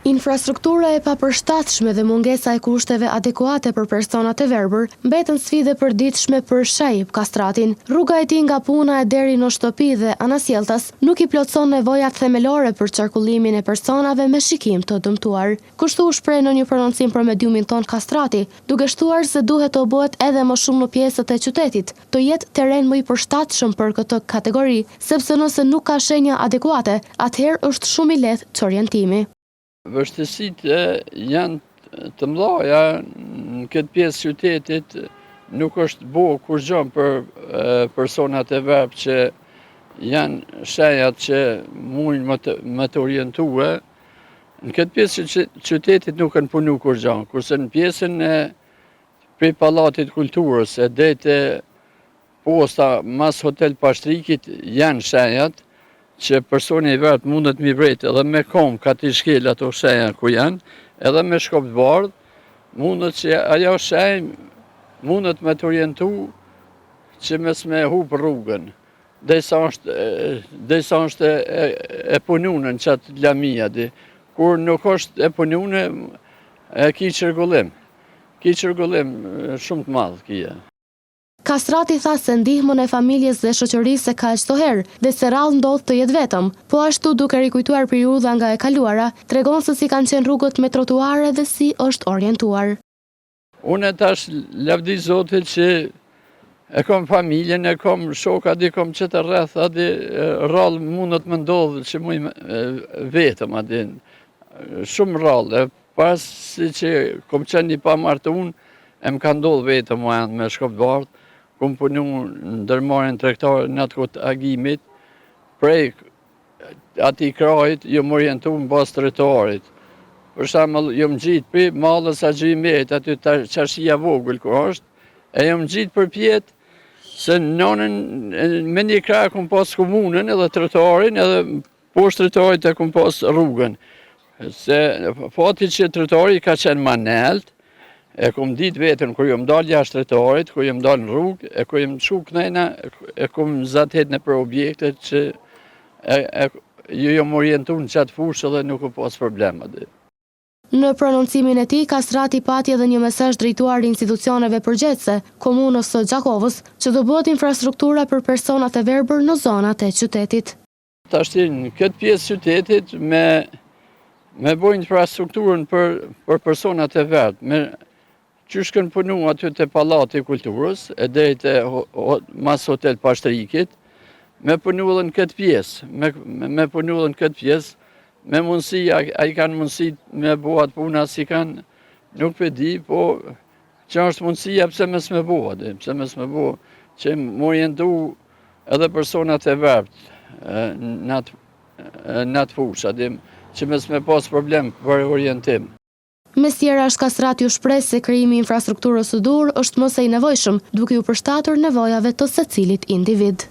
Infrastruktura e papërshtatshme dhe mungesa e kushteve adekuate për personat e verbër mbetën sfidë e përditshme për Shaib Kastratin. Rruga e tij nga puna e deri në shtëpi dhe Anasjelltas nuk i plotson nevojat themelore për qarkullimin e personave me shikim të dëmtuar. Kështu u shpreh në një prononcim për mediumin ton Kastrati, duke shtuar se duhet të bëhet edhe më shumë në pjesët e qytetit, të jetë terren më i përshtatshëm për këtë kategori, sepse nëse nuk ka shenja adekuate, atëherë është shumë i lehtë çorientimi. Vështirësitë janë të mëdha në këtë pjesë qytetit, nuk është bo kur gjë për personat e verbë që janë shenjat që mundin më të orientue. Në këtë pjesë qytetit nuk kanë punu kur gjë, kurse në pjesën e prej Pallatit Kulturës e dete posta mas Hotel Pashtrikit janë shenjat që personi i verbë mundet mi vrejt edhe me kom ka t'i shkel ato shenja ku janë, edhe me shkop të bardh, mundet që ajo shenjë mundet me të orientu që mes me hup rrugën, derisa është e pununën qatë lamia di, kur nuk është e pununën e ki qërgullim shumë të madhë kija. Kastrati tha se ndihmën e familjes dhe shoqërisë ka aq herë dhe se rrallë ndodh të jetë vetëm, po ashtu duke rikujtuar periudha nga e kaluara, tregon se si kanë qenë rrugët me trotuare dhe si është orientuar. Unë tash lavdi Zotit që e kom familjen, e kom shoka, di kom qëtë rreth, adi rrallë mundet më ndodhë që muj vetëm, adi shumë rrallë, pas si që kom qenë një pa martun, e më ka ndodhë vetëm me shkop të bardhë, kom punu në ndërmarrjen tregtare në atë kohë të agimit, prej ati krajit, jom orientu në bazë trotuarit. Për shembull, jom gjitë për mallës Axhimet, aty qashia vogël ku është, e jom gjitë për pjetë, se nonën me një krah kom pas komunën edhe trotuarin, edhe poshtë trotuarit e kom pas rrugën. Se fati që trotuari ka qenë ma nelt, e kom ditë vetën kur jom dalë jashtë trotuarit, kur jom dalë në rrugë, e kur jom çu knejna, e kom zatet në për objektet që jom orientu në qatë fushë dhe nuk u pas problema. Në prononcimin e tij, Kastrati pati edhe një mesazh drejtuar institucioneve përgjithëse, komunës së Gjakovës, që do bëhet infrastruktura për personat e verbër në zonat e qytetit. Tashti në këtë pjesë qytetit me bojnë infrastrukturën për personat e verbë, qysh kanë punu aty të Pallati Kulturës, e drejt e mas Hotel Pashtrikit, me punu edhe në këtë pjesë, me mundësi, a i kanë mundësi me buat puna si kanë, nuk për di, po që është mundësia pse mes me buat, që më orientu edhe personat e verbët në atë fushë, që mes me pas problem për orientim. Mes tjera, Kastrati u shpreh se krijimi i infrastrukturës së dur është më së i nevojshëm, duke u përshtatur nevojave të secilit individ.